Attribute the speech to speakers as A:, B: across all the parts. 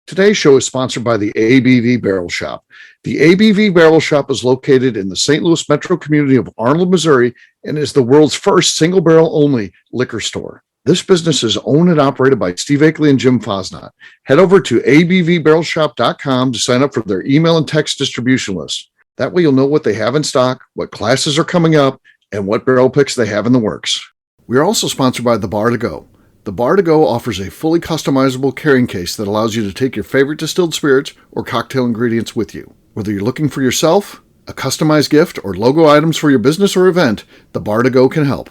A: Today's show is sponsored by the ABV Barrel Shop. The ABV Barrel Shop is located in the St. Louis metro community of Arnold, Missouri, and is the world's first single barrel only liquor store. This business is owned and operated by Steve Akeley and Jim Fosnot. Head over to abvbarrelshop.com to sign up for their email and text distribution list. That way you'll know what they have in stock, what classes are coming up, and what barrel picks they have in the works. We are also sponsored by The Bar to Go. The Bar to Go offers a fully customizable carrying case that allows you to take your favorite distilled spirits or cocktail ingredients with you. Whether you're looking for yourself, a customized gift, or logo items for your business or event, The Bar to Go can help.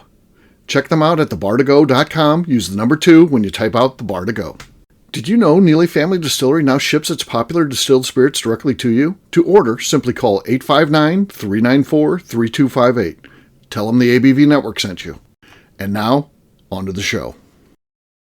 A: Check them out at thebar2go.com. Use the number 2 when you type out The Bar to Go. Did you know Neely Family Distillery now ships its popular distilled spirits directly to you? To order, simply call 859-394-3258. Tell them the ABV Network sent you. And now, on to the show.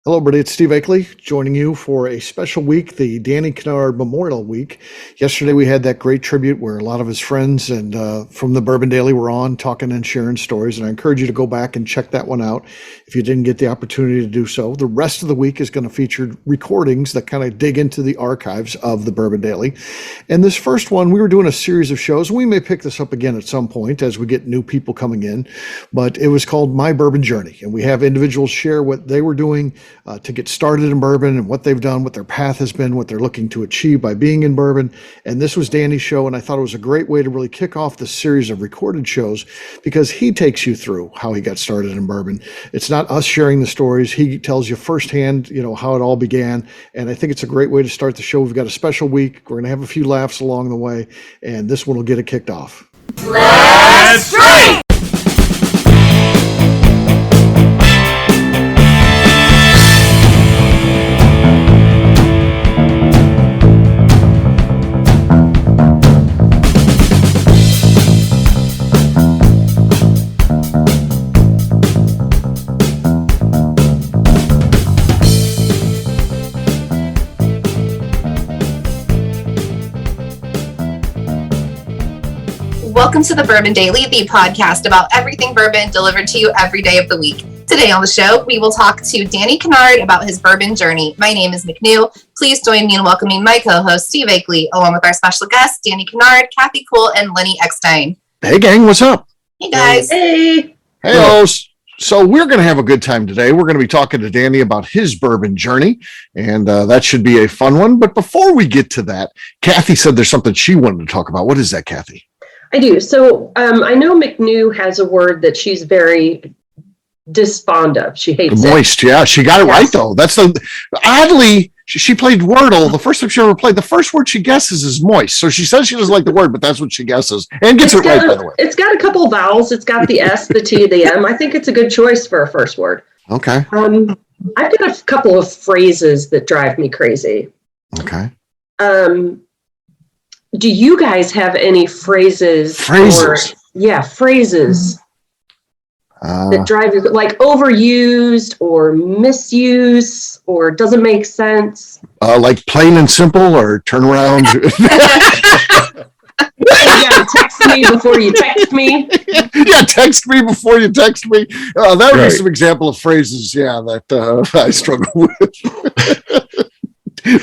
B: Hello, everybody. It's Steve Akeley joining you for a special week, the Danny Kinnaird Memorial Week. Yesterday, we had that great tribute where a lot of his friends and from the Bourbon Daily were on talking and sharing stories. And I encourage you to go back and check that one out if you didn't get the opportunity to do so. The rest of the week is going to feature recordings that kind of dig into the archives of the Bourbon Daily. And this first one, we were doing a series of shows. We may pick this up again at some point as we get new people coming in, but it was called My Bourbon Journey. And we have individuals share what they were doing to get started in bourbon and what they've done, what their path has been, what they're looking to achieve by being in bourbon. And this was Danny's show, and I thought it was a great way to really kick off the series of recorded shows because he takes you through how he got started in bourbon. It's not us sharing the stories. He tells you firsthand, how it all began. And I think it's a great way to start the show. We've got a special week. We're going to have a few laughs along the way, and this one will get it kicked off.
C: Let's drink! Welcome to the Bourbon Daily, the podcast about everything bourbon delivered to you every day of the week. Today on the show, we will talk to Danny Kinnaird about his bourbon journey. My name is McNew. Please join me in welcoming my co-host, Steve Akeley, along with our special guests, Danny Kinnaird, Kathy Cool, and Lenny Eckstein.
A: Hey, gang, what's up?
C: Hey, guys.
B: Hey.
A: Hey, so we're going to have a good time today. We're going to be talking to Danny about his bourbon journey, and that should be a fun one. But before we get to that, Kathy said there's something she wanted to talk about. What is that, Kathy?
D: I do. So I know McNew has a word that she's very despond of. She hates
A: moist. Yeah, she got it right though. That's oddly she played Wordle. The first time she ever played, the first word she guesses is moist. So she says she doesn't like the word, but that's what she guesses and gets it right. By the way,
D: it's got a couple of vowels. It's got the S, the T, the M. I think it's a good choice for a first word.
A: Okay.
D: I've got a couple of phrases that drive me crazy.
A: Okay.
D: Do you guys have any phrases? Phrases that drive you, like overused or misuse or doesn't make sense?
A: Like plain and simple or turn around.
D: Yeah, text me before you text me.
A: Yeah, text me before you text me. That would be some example of phrases, that I struggle with.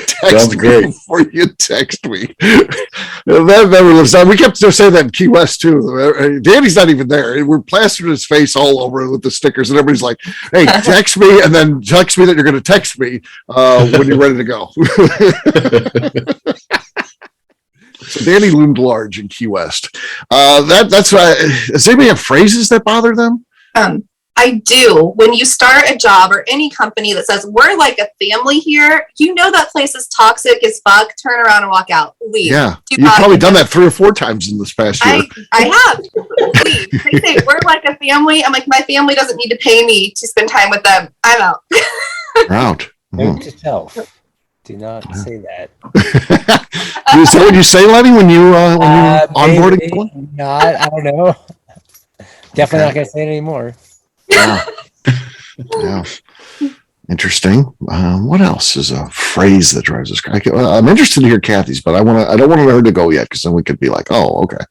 A: Text me before you text me. That never lives on. We kept saying that in Key West too. Danny's not even there. We're plastering his face all over with the stickers, and everybody's like, "Hey, text me, and then text me that you're going to text me when you're ready to go." So Danny loomed large in Key West. That's why. Does anybody have phrases that bother them?
C: I do. When you start a job or any company that says, we're like a family here, you know that place is toxic as fuck. Turn around and walk out. Leave.
A: Yeah. You've probably done that 3 or 4 times in this past year.
C: I have. Leave. They say, we're like a family. I'm like, my family doesn't need to pay me to spend time with them. I'm out.
A: Out.
E: Note to self. Do not say that.
A: Is that what you say, Lenny, when you onboarding?
E: Not. I don't know. Definitely not going to say it anymore.
A: Yeah. Interesting. What else is a phrase that drives us crazy? I'm interested to hear Kathy's, but I don't want her to go yet because then we could be like, oh, okay.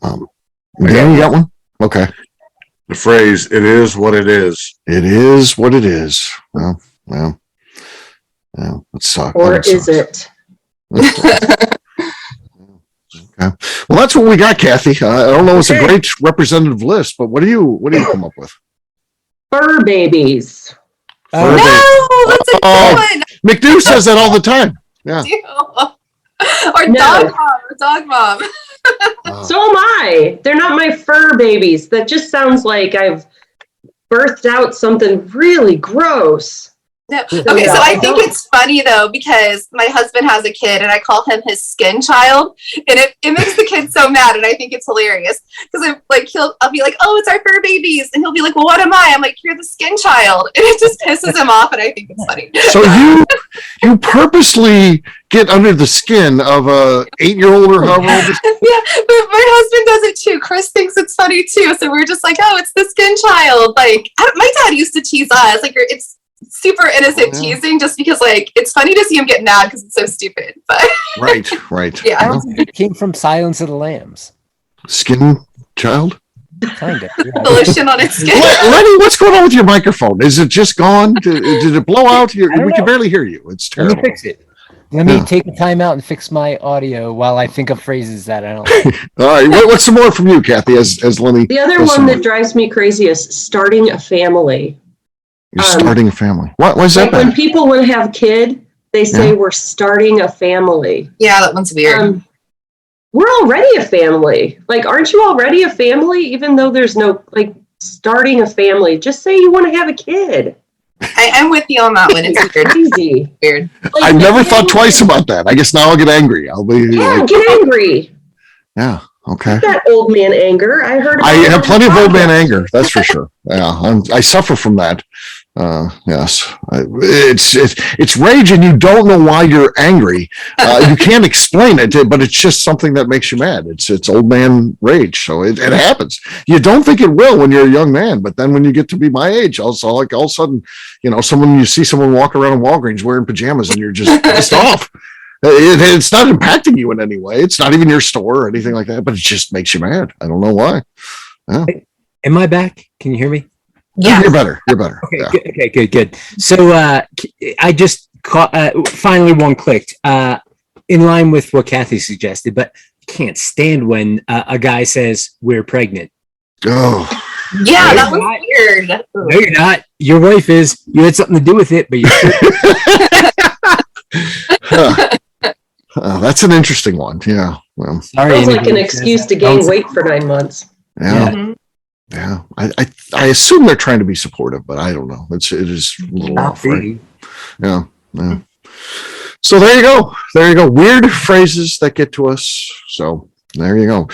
A: Dan, you got one? Okay.
F: The phrase, it is what it is.
A: It is what it is. Well. Yeah, that sucks.
D: Or is it?
A: Okay. Well, that's what we got, Kathy. I don't know. It's a great representative list, but what do you come up with?
D: Fur babies.
C: No, that's a good one.
A: McDo says that all the time. Yeah.
C: Or dog mom.
D: So am I. They're not my fur babies. That just sounds like I've birthed out something really gross.
C: No. Okay, so I think it's funny though, because my husband has a kid and I call him his skin child, and it makes the kid so mad, and I think it's hilarious because I'll be like, oh, it's our fur babies, and he'll be like, well, what am I? I'm like, you're the skin child, and it just pisses him off, and I think it's funny.
A: So you purposely get under the skin of a 8-year-old or however old.
C: Yeah, but my husband does it too. Chris thinks it's funny too, so we're just like, oh, it's the skin child. Like my dad used to tease us, like it's super innocent teasing, just because like it's funny to see him get mad because it's so stupid. But
A: right.
C: Yeah,
E: it came from Silence of the Lambs.
A: Skin child.
E: Kind of. Yeah.
C: the lotion on its skin.
A: Lenny, what's going on with your microphone? Is it just gone? Did it blow out? We can barely hear you. It's terrible.
E: Let me fix it. Let me take a time out and fix my audio while I think of phrases that I don't like.
A: All right. What's some more from you, Kathy, as Lenny?
D: The other one that drives me crazy is starting a family.
A: You're starting a family. Why is that
D: When
A: bad?
D: people want to have a kid, they say we're starting a family.
C: Yeah, that one's weird.
D: We're already a family. Like, aren't you already a family? Even though there's no, like, starting a family. Just say you want to have a kid.
C: I'm with you on that one. It's weird.
D: Crazy.
C: Weird.
D: Like,
A: I've never thought twice about that. I guess now I'll get angry. I'll be
D: get angry.
A: Yeah. Okay.
D: That old man anger. I heard.
A: I have plenty of old man anger. That's for sure. Yeah, I suffer from that. Yes, it's rage, and you don't know why you're angry. You can't explain it, but it's just something that makes you mad. It's old man rage, so it happens. You don't think it will when you're a young man, but then when you get to be my age, also like all of a sudden, you see someone walk around in Walgreens wearing pajamas, and you're just pissed off. It's not impacting you in any way. It's not even your store or anything like that, but it just makes you mad. I don't know why. Yeah.
E: Am I back? Can you hear me?
C: Yeah,
A: You're better.
E: Okay,
A: Yeah.
E: good. So I just caught, finally one clicked in line with what Kathy suggested, but I can't stand when a guy says we're pregnant.
A: Oh.
C: Yeah, that was weird.
E: No, you're not. Your wife is. You had something to do with it, but you.
A: That's an interesting one. Yeah. Well,
E: Sorry,
D: Sounds like an excuse to gain weight for 9 months.
A: yeah.
C: Mhm.
A: Yeah. I assume they're trying to be supportive, but I don't know. It is a little off, right? Yeah. So there you go. Weird phrases that get to us. So there you go.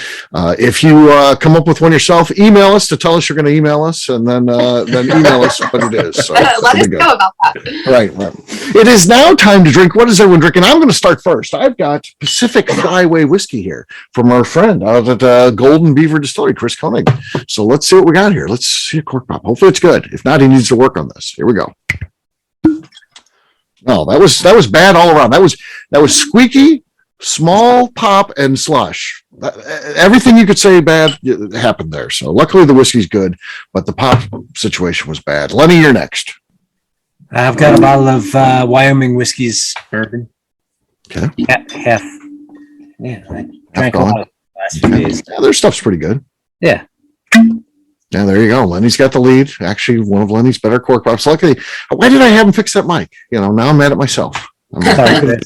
A: If you come up with one yourself, email us to tell us you're going to email us, and then email us what it is. So
C: Let us know about that.
A: Right. It is now time to drink. What is everyone drinking? I'm going to start first. I've got Pacific Flyway whiskey here from our friend out at Golden Beaver Distillery, Chris Koenig. So let's see what we got here. Let's see a cork pop. Hopefully it's good. If not, he needs to work on this. Here we go. No, that was bad all around. That was squeaky, small pop, and slush. Everything you could say bad happened there. So luckily the whiskey's good, but the pop situation was bad. Lenny, you're next.
E: I've got a bottle of Wyoming whiskey's bourbon.
A: Okay.
E: Half. Yeah, I drank a
A: gone.
E: lot the last few days.
A: Yeah, their stuff's pretty good.
E: Yeah.
A: Yeah, there you go. Lenny's got the lead. Actually, one of Lenny's better cork pops. Luckily, why did I have him fix that mic? Now I'm mad at myself.
E: Sorry for this.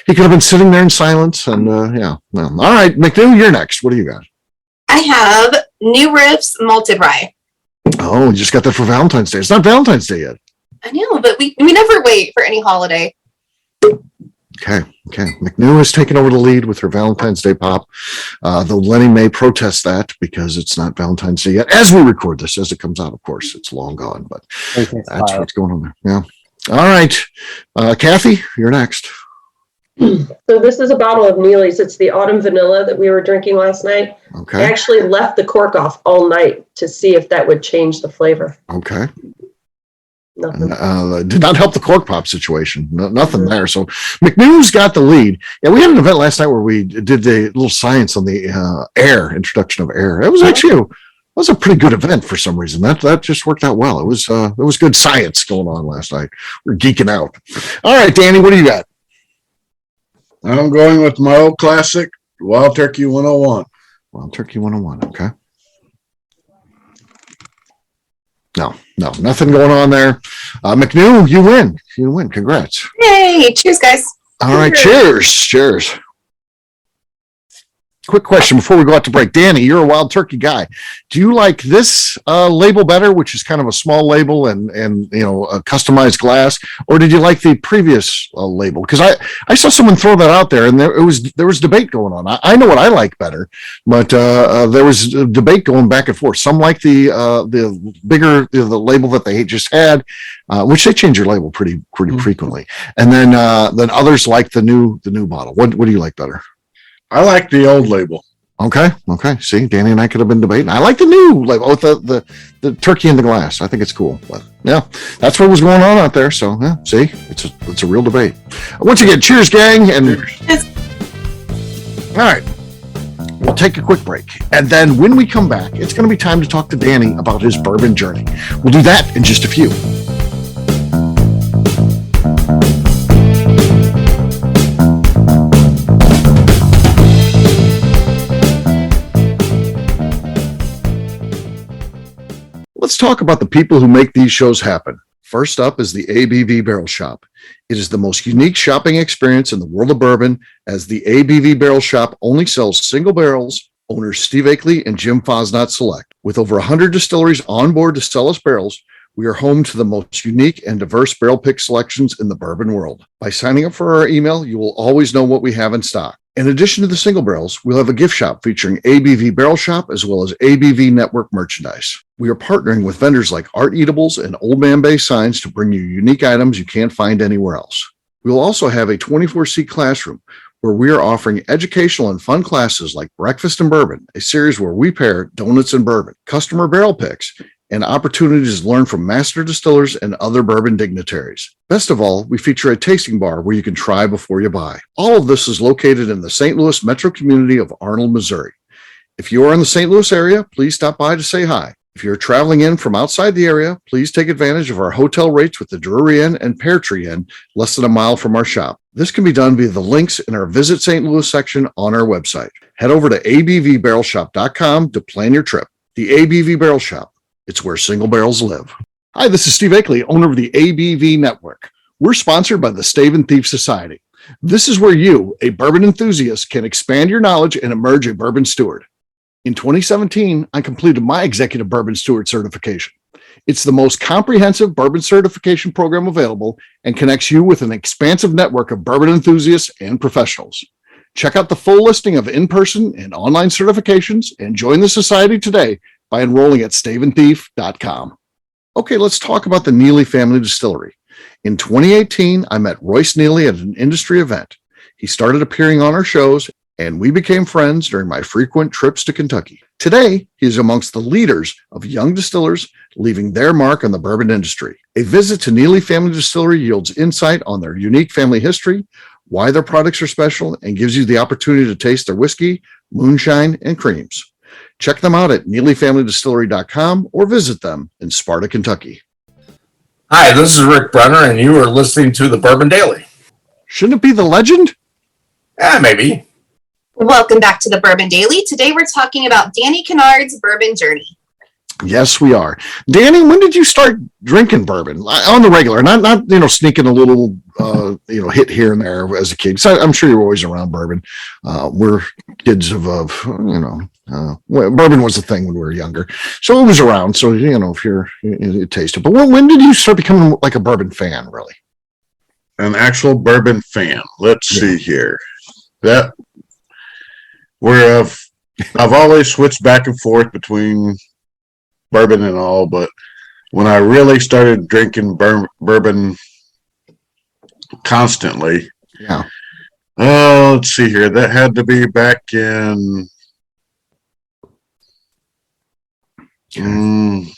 A: He could have been sitting there in silence, and yeah. Well, all right, McNew, you're next. What do you got?
C: I have New Riff's malted rye.
A: Oh, you just got that for Valentine's Day. It's not Valentine's Day yet.
C: I know, but we never wait for any holiday.
A: Okay. McNew has taken over the lead with her Valentine's Day pop. Though Lenny may protest that because it's not Valentine's Day yet. As we record this, as it comes out, of course, it's long gone, but that's what's going on there. Yeah. All right. Kathy, you're next.
D: So this is a bottle of Neely's. It's the autumn vanilla that we were drinking last night. I
A: Okay.
D: actually left the cork off all night to see if that would change the flavor.
A: Okay.
D: Nothing.
A: Did not help the cork pop situation. Nothing there. So McNew's got the lead. Yeah, we had an event last night where we did the little science on the air, introduction of air. It was actually was a pretty good event for some reason. That just worked out well. It was there was good science going on last night. We're geeking out. All right, Danny, what do you got?
F: I'm going with my old classic, Wild Turkey 101.
A: Wild Turkey 101. Okay. No, nothing going on there. MacNew, you win. You win. Congrats.
C: Yay! Cheers, guys.
A: All right, cheers. Quick question before we go out to break. Danny, you're a Wild Turkey guy. Do you like this label better, which is kind of a small label and a customized glass, or did you like the previous label? Because I saw someone throw that out there, and there was debate going on. I know what I like better, but there was a debate going back and forth. Some like the bigger the label that they just had, which they change your label pretty frequently, and then others like the new bottle. What do you like better?
F: I like the old label.
A: Okay. See, Danny and I could have been debating. I like the new label with the turkey in the glass. I think it's cool. But yeah, that's what was going on out there. So yeah, see, it's a real debate. Once again, cheers, gang, and all right. We'll take a quick break, and then when we come back, it's going to be time to talk to Danny about his bourbon journey. We'll do that in just a few. Let's talk about the people who make these shows happen. First up is the ABV Barrel Shop. It is the most unique shopping experience in the world of bourbon, as the ABV Barrel Shop only sells single barrels. Owners Steve Akeley and Jim Fosnot select. With over 100 distilleries on board to sell us barrels, we are home to the most unique and diverse barrel pick selections in the bourbon world. By signing up for our email, you will always know what we have in stock. In addition to the single barrels, we'll have a gift shop featuring ABV Barrel Shop as well as ABV Network merchandise. We are partnering with vendors like Art Eatables and Old Man Bay Signs to bring you unique items you can't find anywhere else. We will also have a 24-seat classroom where we are offering educational and fun classes like Breakfast and Bourbon, a series where we pair donuts and bourbon, customer barrel picks, and opportunities to learn from master distillers and other bourbon dignitaries. Best of all, we feature a tasting bar where you can try before you buy. All of this is located in the St. Louis metro community of Arnold, Missouri. If you are in the St. Louis area, please stop by to say hi. If you're traveling in from outside the area, please take advantage of our hotel rates with the Drury Inn and Pear Tree Inn, less than a mile from our shop. This can be done via the links in our Visit St. Louis section on our website. Head over to abvbarrelshop.com to plan your trip. The ABV Barrel Shop. It's where single barrels live. Hi, this is Steve Akeley, owner of the ABV Network. We're sponsored by the Stave and Thief Society. This is where you, a bourbon enthusiast, can expand your knowledge and emerge a bourbon steward. In 2017, I completed my Executive Bourbon Steward certification. It's the most comprehensive bourbon certification program available and connects you with an expansive network of bourbon enthusiasts and professionals. Check out the full listing of in-person and online certifications and join the society today by enrolling at staveandthief.com. Okay, let's talk about the Neely family distillery. In 2018, I met Royce Neely at an industry event. He started appearing on our shows, and we became friends during my frequent trips to Kentucky. Today, he is amongst the leaders of young distillers leaving their mark on the bourbon industry. A visit to Neely Family Distillery yields insight on their unique family history, why their products are special, and gives you the opportunity to taste their whiskey, moonshine, and creams. Check them out at NeelyFamilyDistillery.com or visit them in Sparta, Kentucky.
G: Hi, this is Rick Brenner, and you are listening to the Bourbon Daily.
A: Shouldn't it be the legend?
G: Maybe.
C: Welcome back to the Bourbon Daily. Today we're talking about Danny Kinnaird's bourbon journey.
A: Yes, we are. Danny, when did you start drinking bourbon on the regular? Not sneaking a little hit here and there as a kid. So I'm sure you were always around bourbon. We're kids of bourbon was a thing when we were younger, so it was around. So if you taste it. But when did you start becoming like a bourbon fan, really?
F: An actual bourbon fan. Let's see here. I've always switched back and forth between bourbon and all, but when I really started drinking bourbon constantly, let's see here, that had to be back in
A: he's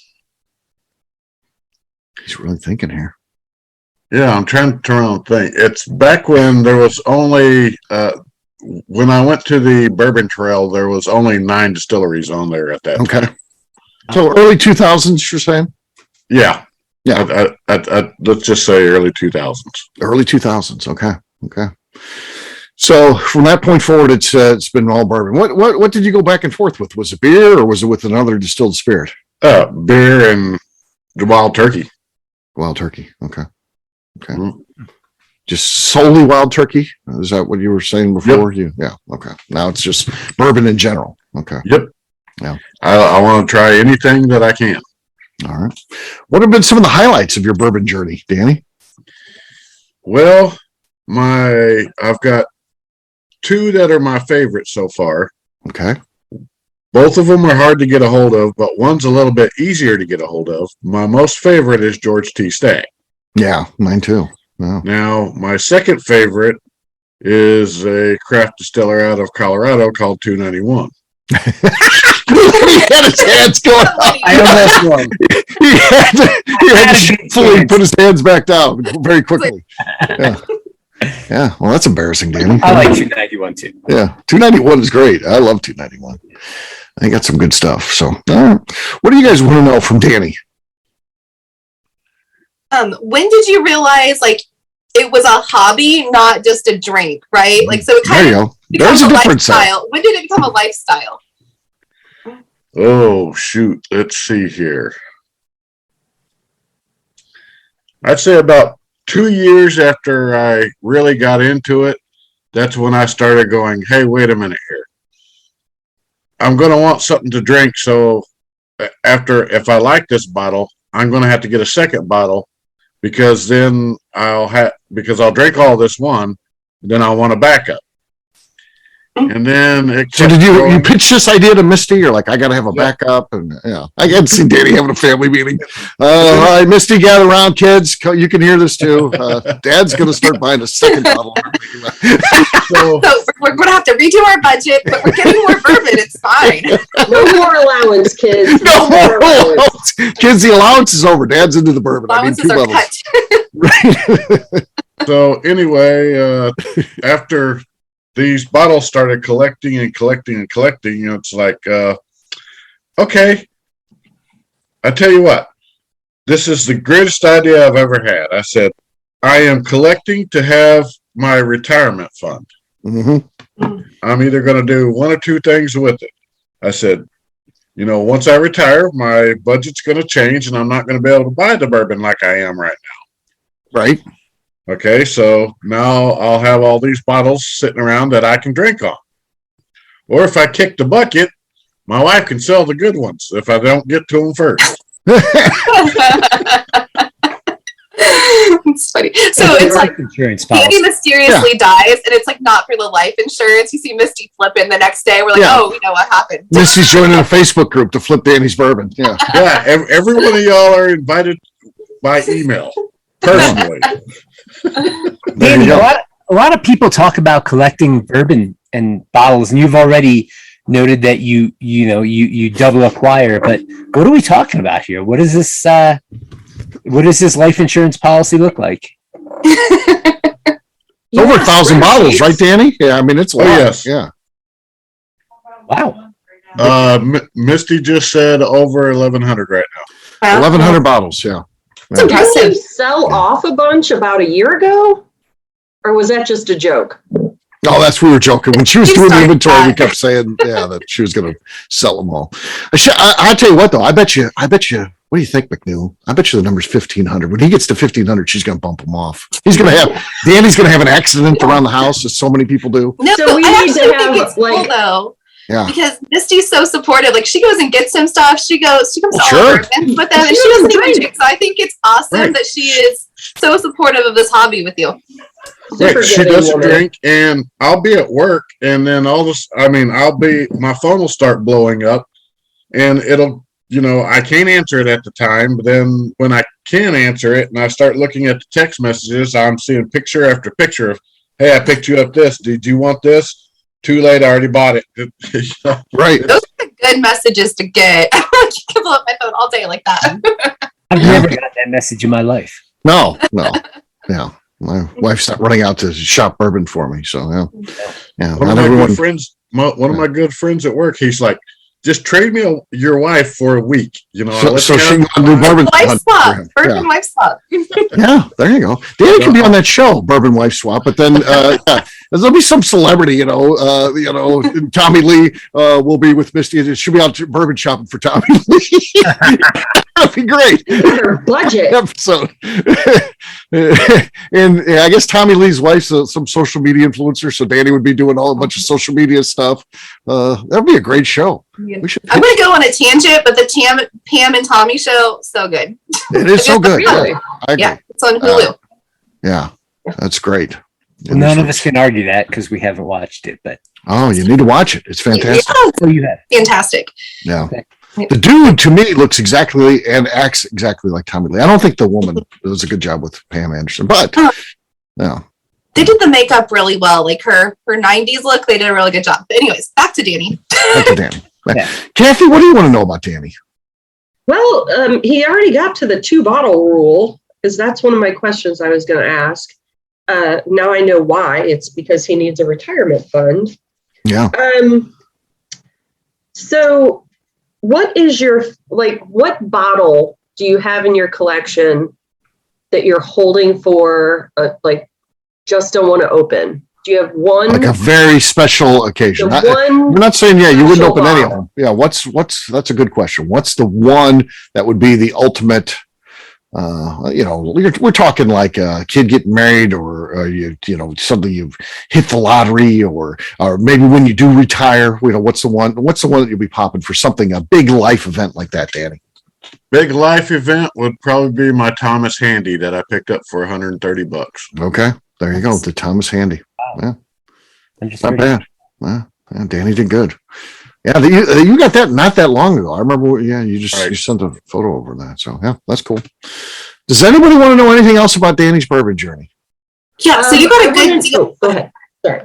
A: really thinking here.
F: Yeah, I'm trying to turn on the thing. It's back when there was only when I went to the Bourbon Trail, there was only 9 distilleries on there at that time.
A: So early 2000s, you're saying?
F: Yeah.
A: Yeah.
F: Let's just say early 2000s.
A: Early 2000s. Okay. So from that point forward, it's been all bourbon. What did you go back and forth with? Was it beer or was it with another distilled spirit?
F: Beer and wild turkey.
A: Wild turkey. Okay.
F: Mm-hmm.
A: Just solely wild turkey? Is that what you were saying before?
F: Yep.
A: Yeah. Okay. Now it's just bourbon in general. Okay.
F: Yep.
A: Yeah.
F: I want to try anything that I can.
A: All right. What have been some of the highlights of your bourbon journey, Danny?
F: Well, I've got two that are my favorites so far.
A: Okay.
F: Both of them are hard to get a hold of, but one's a little bit easier to get a hold of. My most favorite is George T. Stagg.
A: Yeah, mine too. Wow.
F: Now, my second favorite is a craft distiller out of Colorado called 291.
A: He had his hands going up.
E: I almost won.
A: He had to fully put his hands back down very quickly. Yeah. Well, that's embarrassing, Danny.
E: I like 291 too.
A: Yeah. 291 is great. I love 291. I got some good stuff. So, all right. What do you guys want to know from Danny?
C: When did you realize like it was a hobby, not just a drink, right? Like, so it
A: There
C: kind
A: you
C: of
A: go. There's a difference.
C: lifestyle. When did it become a lifestyle?
F: Oh, shoot. Let's see here. I'd say about 2 years after I really got into it, that's when I started going, hey, wait a minute here. I'm going to want something to drink. So if I like this bottle, I'm going to have to get a second bottle because then I'll drink all this one, then I'll want a backup. And then
A: So did you pitch this idea to Misty? You're like, I got to have a backup. And yeah, I can see Danny having a family meeting. All right, Misty, gather around, kids. You can hear this too. Dad's going to start buying a second bottle.
C: So we're going to have to redo our budget, but we're getting more bourbon. It's fine.
D: No more allowance, kids.
A: No more allowance. Kids, the allowance is over. Dad's into the bourbon.
C: Allowances are cut.
A: Right.
F: So anyway, after these bottles started collecting, it's like, okay, I tell you what, this is the greatest idea I've ever had. I said, I am collecting to have my retirement fund.
A: Mm-hmm.
F: I'm either going to do one or two things with it. I said, once I retire, my budget's going to change and I'm not going to be able to buy the bourbon like I am right now.
A: Right.
F: Okay, so now I'll have all these bottles sitting around that I can drink on. Or if I kick the bucket, my wife can sell the good ones if I don't get to them first.
C: It's funny. So it's like
E: insurance
C: Danny mysteriously dies, and it's like not for the life insurance. You see Misty flipping the next day. We're like, oh, we know what happened.
A: Misty's joining a Facebook group to flip Danny's bourbon. Yeah.
F: Yeah, every one of y'all are invited by email, personally.
E: Danny, a lot of people talk about collecting bourbon and bottles, and you've already noted that you double acquire. But what are we talking about here? What is this? What does this life insurance policy look like?
A: Over 1,000 bottles, right, Danny? Yeah, I mean it's a lot.
F: Yes.
A: Yeah.
E: Wow.
F: Misty just said over 1,100 right now.
A: 1,100 bottles. Yeah.
C: It's
D: Did
C: impressive.
D: you sell off a bunch about a year ago? Or was that just a joke?
A: No, we were joking. When she was
C: You
A: doing the
C: started
A: inventory, we
C: that.
A: kept saying, that she was going to sell them all. I'll tell you what, though. I bet you. What do you think, MacNeil? I bet you the number's 1,500. When he gets to 1,500, she's going to bump him off. Danny's going to have an accident around the house, as so many people do.
C: No,
D: So we
C: I
D: need to
C: actually
D: have,
C: think it's cool
D: like-
C: though.
A: Yeah.
C: Because Misty's so supportive. Like she goes and gets him stuff. She comes to all
A: Sure.
C: her events with them, and
D: She
C: she doesn't
D: doesn't
C: even
D: drink.
C: drink. So I think it's awesome
F: Right.
C: that she is so supportive of this hobby with you.
F: Right, she
D: Forgiving
F: doesn't
D: woman.
F: drink, and I'll be at work, and then my phone will start blowing up, and it'll, I can't answer it at the time, but then when I can answer it, and I start looking at the text messages, I'm seeing picture after picture of, hey, I picked you up this. Did you want this? Too late, I already bought it.
A: Right.
C: Those are the good messages to get. I can blow up my phone all day like that.
E: I've never got that message in my life.
A: No. Yeah. My wife's not running out to shop bourbon for me. So, yeah.
F: One of my good friends at work, he's like, just trade me your wife for a week. You know,
A: So she can do bourbon.
C: Wife swap.
A: Yeah.
C: Bourbon wife swap.
A: Yeah, there you go. Danny can be on that show, Bourbon Wife Swap. But then there'll be some celebrity, Tommy Lee will be with Misty. She'll be out bourbon shopping for Tommy Lee. That'd be great.
D: Her budget.
A: Episode. And I guess Tommy Lee's wife's some social media influencer, so Danny would be doing a bunch of social media stuff. That'd be a great show.
C: I'm going to go on a tangent, but the Pam and Tommy show, so good.
A: It is so good.
D: Really?
A: Yeah, I agree.
C: Yeah, it's on Hulu.
A: Yeah, that's great.
E: Well, none of us can argue that because we haven't watched it, but
A: Oh, you need to watch it. It's fantastic.
C: Yeah,
E: oh, you have.
C: fantastic.
A: Yeah.
E: Okay.
A: The dude to me looks exactly and acts exactly like Tommy Lee. I don't think the woman does a good job with Pam Anderson, but no.
C: They did the makeup really well. Like her 90s look, they did a really good job. But anyways, back to Danny.
A: Back to Danny.
E: Yeah.
A: Kathy, what do you want to know about Danny?
D: Well, he already got to the 2-bottle rule, because that's one of my questions I was going to ask. Now I know why. It's because he needs a retirement fund.
A: Yeah.
D: So what is your, what bottle do you have in your collection that you're holding for, just don't want to open? Do you have one?
A: Like a very special occasion. We're not saying, you wouldn't open any of them. Yeah. That's a good question. What's the one that would be the ultimate, we're talking like a kid getting married or something you've hit the lottery or maybe when you do retire, what's the one that you'll be popping for something, a big life event like that, Danny?
F: Big life event would probably be my Thomas Handy that I picked up for $130.
A: Okay. There you go. The Thomas Handy. Yeah. Not bad. Yeah, Danny did good. Yeah, you got that not that long ago. I remember. Yeah, you sent a photo over that. So yeah, that's cool. Does anybody want to know anything else about Danny's bourbon journey?
C: Yeah, so you got a good deal.
D: Go ahead. Sorry.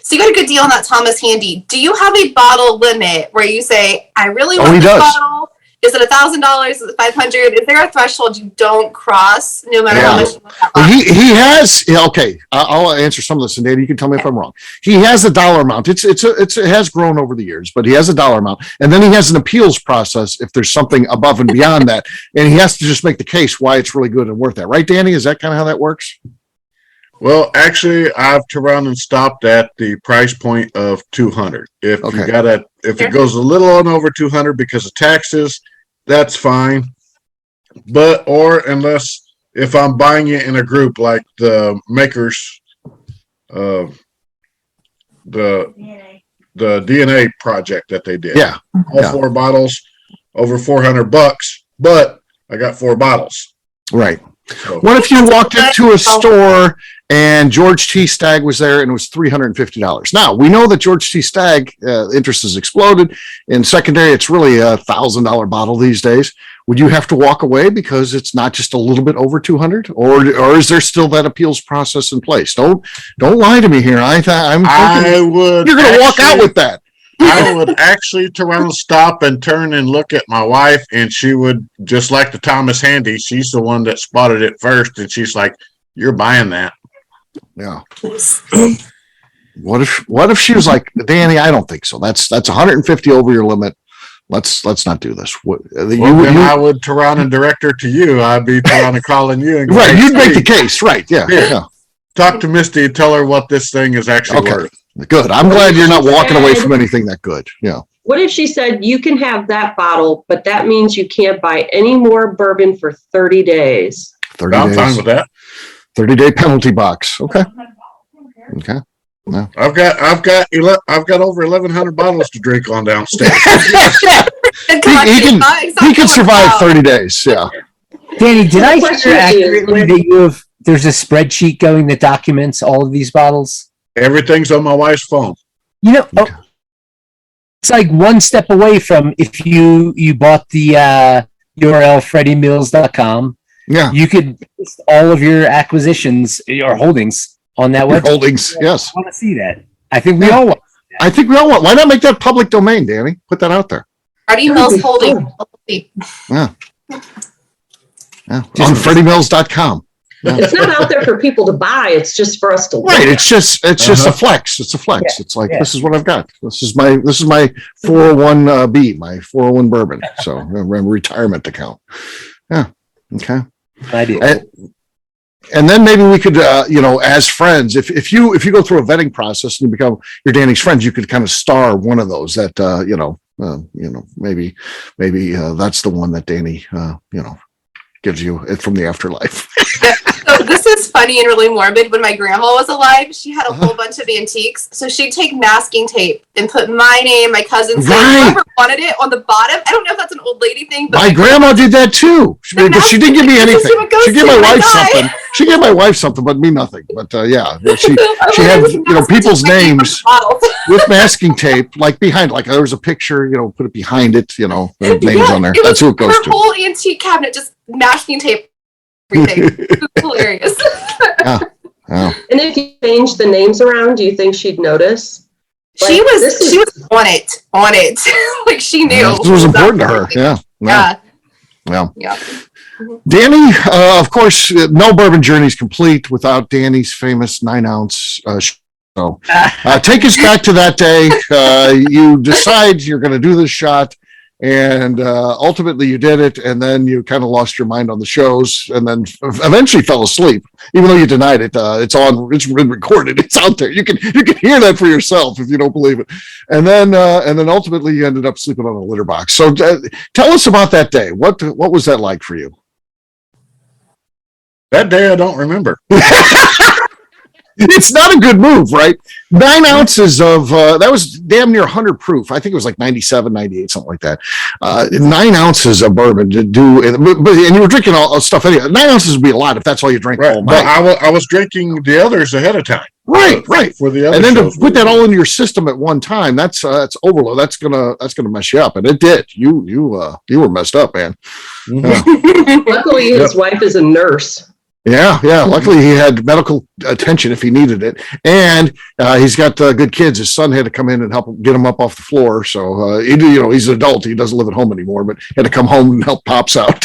C: So you got a good deal on that Thomas Handy. Do you have a bottle limit where you say, I really want
A: he
C: this
A: does.
C: bottle? Is it $1,000? Is it $500? Is there a threshold you don't cross no matter how much you want that bottle?
A: He has. Okay, I'll answer some of this, and Danny, you can tell me if I'm wrong. He has a dollar amount. It has grown over the years, but he has a dollar amount, and then he has an appeals process if there's something above and beyond that, and he has to just make the case why it's really good and worth that. Right, Danny? Is that kind of how that works?
F: Well, actually, I've turned around and stopped at the price point of $200. If it goes a little on over $200 because of taxes, that's fine. Unless if I'm buying it in a group like the makers, the DNA project that they did.
A: Yeah.
F: All 4 bottles over $400, but I got 4 bottles.
A: Right.
F: So,
A: What if you walked into a store and George T. Stagg was there and it was $350? Now, we know that George T. Stagg interest has exploded. In secondary, it's really a $1,000 bottle these days. Would you have to walk away because it's not just a little bit over 200, or is there still that appeals process in place? Don't lie to me here. I'm thinking
F: would.
A: You're going to walk out with that.
F: I would actually stop and turn and look at my wife, and she would, just like the Thomas Handy, she's the one that spotted it first, and she's like, "You're buying that."
A: Yeah. What if she was like, Danny, I don't think so. That's 150 over your limit. Let's not do this.
F: I would turn around and direct her to you. I'd be trying to calling you. And
A: right. You'd make the case. Right. Yeah.
F: Talk to Misty and tell her what this thing is actually worth.
A: Good. I'm glad you're not walking away from anything that good. Yeah.
D: What if she said, you can have that bottle, but that means you can't buy any more bourbon for 30 days?
A: 30
F: I'm
A: days.
F: fine with that.
A: 30-day penalty box. Okay. No.
F: I've got over 1,100 bottles to drink on downstairs.
A: he can survive 30 days. Yeah.
E: Danny, did I hear accurately that there's a spreadsheet going that documents all of these bottles?
F: Everything's on my wife's phone.
E: It's like one step away from if you bought the URL freddymills.com.
A: Yeah.
E: You could list all of your acquisitions or holdings on that website.
A: Holdings, yes.
E: I want to see that. I think we all want.
A: I think we all want. Why not make that public domain, Danny? Put that out there.
C: Freddie Mills Holding.
A: Yeah. On freddymills.com.
D: It's not out there for people to buy. It's just for us to look
A: Right.
D: at.
A: It's just a flex. It's a flex.
E: Yeah,
A: It's like,
E: yeah.
A: this is what I've got. This is my 401B, my 401 bourbon. So retirement account. Yeah. Okay.
E: Idea.
A: And then maybe we could, as friends, if you go through a vetting process and you become your Danny's friends, you could kind of star one of those that, maybe that's the one that Danny, gives you it from the afterlife.
C: So this is funny and really morbid. When my grandma was alive, she had a whole bunch of antiques. So she'd take masking tape and put my name, my cousin's name, whoever wanted it on the bottom. I don't know if that's an old lady thing, but
A: My grandma did that too, because she didn't give me anything. She gave my wife something. She gave my wife something, but me nothing. But she had people's names with masking tape, like behind, like there was a picture, put it behind it, the names on there. That's who it goes
C: her
A: to.
C: whole antique cabinet, just masking tape. Everything. It's hilarious.
A: Yeah.
D: And if you change the names around, do you think she'd notice?
C: She was on it. Like she knew.
A: This was important to her. Yeah. Danny, of course, no bourbon journey is complete without Danny's famous 9-ounce show. Take us back to that day. You decide you're going to do this shot, and ultimately you did it, and then you kind of lost your mind on the shows, and then eventually fell asleep, even though you denied it. It's been recorded. It's out there. You can hear that for yourself if you don't believe it. And then ultimately you ended up sleeping on a litter box. So tell us about that day. What was that like for you?
F: That day I don't remember.
A: It's not a good move, right? 9 ounces of, that was damn near 100 proof. I think it was like 97, 98, something like that. 9 ounces of bourbon to do, and you were drinking all stuff anyway. 9 ounces would be a lot if that's all you drank all
F: Right.
A: night.
F: But I was drinking the others ahead of time.
A: Right.
F: For the other
A: And then to
F: shows.
A: put that all in your system at one time, that's overload. That's gonna mess you up, and it did. You were messed up, man.
D: Luckily, his wife is a nurse.
A: Yeah. Luckily, he had medical attention if he needed it, and he's got good kids. His son had to come in and help him get him up off the floor. So he's an adult. He doesn't live at home anymore, but had to come home and help pops out.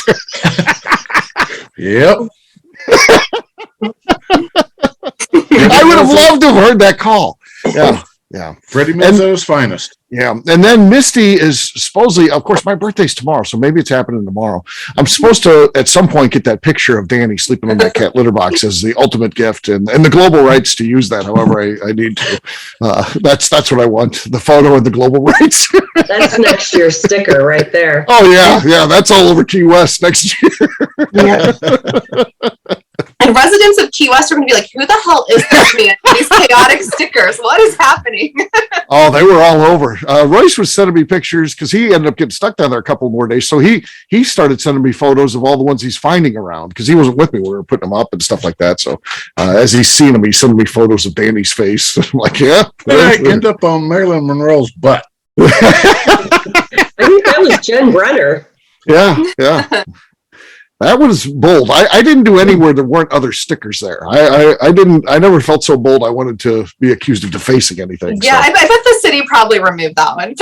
F: Yep.
A: I would have loved to have heard that call. Yeah.
F: Freddie Mills at his finest.
A: Yeah. And then Misty is supposedly, of course, my birthday's tomorrow, so maybe it's happening tomorrow. I'm supposed to, at some point, get that picture of Danny sleeping on that cat litter box as the ultimate gift, and the global rights to use that however I need to. That's what I want, the photo and the global rights.
D: That's next year's sticker right there.
A: Oh, yeah. That's all over Key West next year.
C: Yeah. And residents of Key West are going to be like, who the hell is this man? These chaotic stickers. What is happening?
A: Oh, they were all over. Royce was sending me pictures because he ended up getting stuck down there a couple more days. So he started sending me photos of all the ones he's finding around because he wasn't with me when we were putting them up and stuff like that. So as he's seen them, he's sending me photos of Danny's face. I'm like, yeah.
F: I end up on Marilyn Monroe's butt.
D: I think that was Jen Brenner.
A: Yeah. That was bold. I didn't do anywhere there weren't other stickers there. I never felt so bold I wanted to be accused of defacing anything.
C: Yeah,
A: so.
C: I bet the city probably removed that one.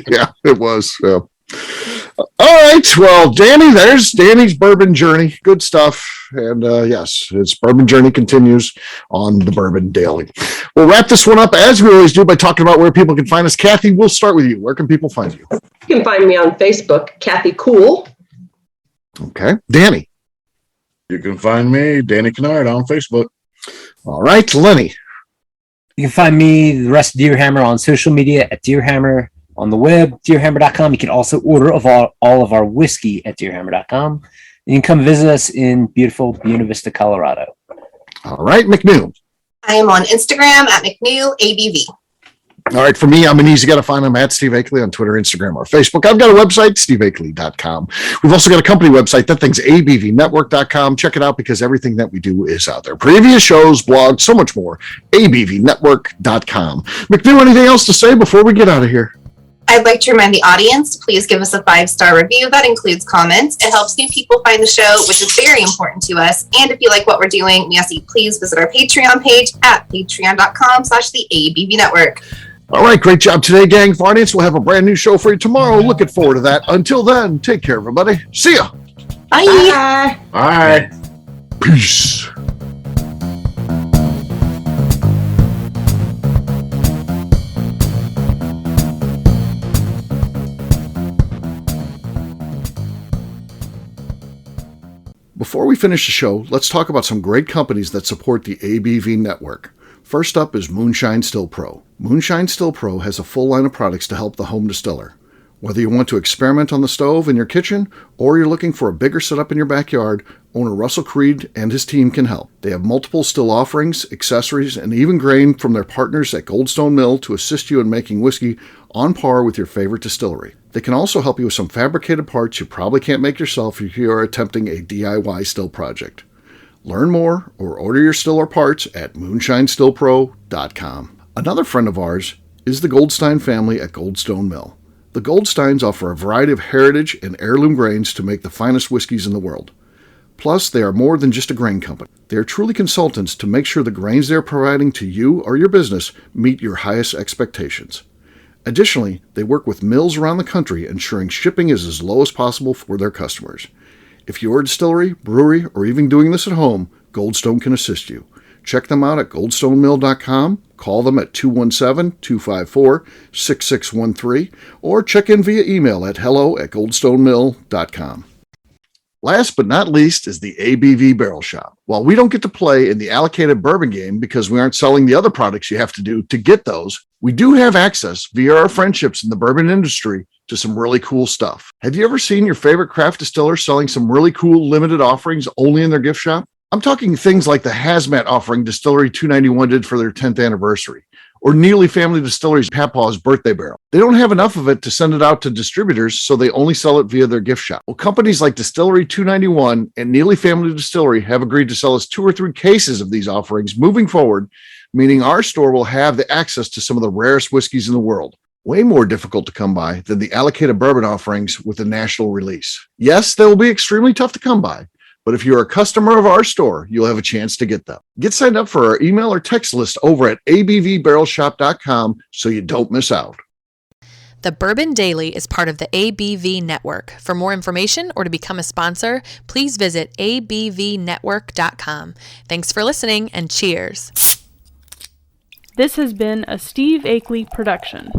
A: Yeah, it was. All right. Well, Danny, there's Danny's bourbon journey. Good stuff. And yes, his bourbon journey continues on the Bourbon Daily. We'll wrap this one up as we always do by talking about where people can find us. Kathy, we'll start with you. Where can people find you?
D: You can find me on Facebook, Kathy Cool.
A: Okay. Danny.
F: You can find me, Danny Kinnaird, on Facebook.
A: All right. Lenny.
E: You can find me, the rest of Deerhammer, on social media at Deerhammer, on the web, deerhammer.com. You can also order all of our whiskey at deerhammer.com. You can come visit us in beautiful Buena Vista, Colorado.
A: All right. McNew.
C: I am on Instagram at McNew ABV.
A: All right, for me, I'm an easy guy to find. I'm at Steve Akeley on Twitter, Instagram, or Facebook. I've got a website, steveakeley.com. We've also got a company website. That thing's abvnetwork.com. Check it out because everything that we do is out there. Previous shows, blogs, so much more. abvnetwork.com. McNew, anything else to say before we get out of here?
C: I'd like to remind the audience to please give us a 5-star review. That includes comments. It helps new people find the show, which is very important to us. And if you like what we're doing, we ask you please visit our Patreon page at patreon.com/the ABV Network.
A: All right, great job today, gang. For audience, we'll have a brand new show for you tomorrow. Looking forward to that. Until then, take care, everybody. See ya.
C: Bye.
F: Bye.
A: Peace. Before we finish the show, let's talk about some great companies that support the ABV network. First up is Moonshine Still Pro. Moonshine Still Pro has a full line of products to help the home distiller. Whether you want to experiment on the stove in your kitchen or you're looking for a bigger setup in your backyard, owner Russell Creed and his team can help. They have multiple still offerings, accessories, and even grain from their partners at Goldstone Mill to assist you in making whiskey on par with your favorite distillery. They can also help you with some fabricated parts you probably can't make yourself if you are attempting a DIY still project. Learn more or order your still or parts at moonshinestillpro.com. Another friend of ours is the Goldstein family at Goldstone Mill. The Goldsteins offer a variety of heritage and heirloom grains to make the finest whiskeys in the world. Plus, they are more than just a grain company. They are truly consultants to make sure the grains they are providing to you or your business meet your highest expectations. Additionally, they work with mills around the country, ensuring shipping is as low as possible for their customers. If you're a distillery, brewery, or even doing this at home, Goldstone can assist you. Check them out at goldstonemill.com, call them at 217-254-6613, or check in via email at hello@goldstonemill.com. Last but not least is the ABV Barrel Shop. While we don't get to play in the allocated bourbon game because we aren't selling the other products you have to do to get those, we do have access via our friendships in the bourbon industry to some really cool stuff. Have you ever seen your favorite craft distiller selling some really cool limited offerings only in their gift shop? I'm talking things like the hazmat offering Distillery 291 did for their 10th anniversary, or Neely Family Distillery's Papaw's birthday barrel. They don't have enough of it to send it out to distributors, so they only sell it via their gift shop. Well, companies like Distillery 291 and Neely Family Distillery have agreed to sell us 2 or 3 cases of these offerings moving forward, meaning our store will have the access to some of the rarest whiskeys in the world. Way more difficult to come by than the allocated bourbon offerings with a national release. Yes, they will be extremely tough to come by, but if you're a customer of our store, you'll have a chance to get them. Get signed up for our email or text list over at abvbarrelshop.com so you don't miss out.
H: The Bourbon Daily is part of the ABV Network. For more information or to become a sponsor, please visit abvnetwork.com. Thanks for listening and cheers.
I: This has been a Steve Akeley production.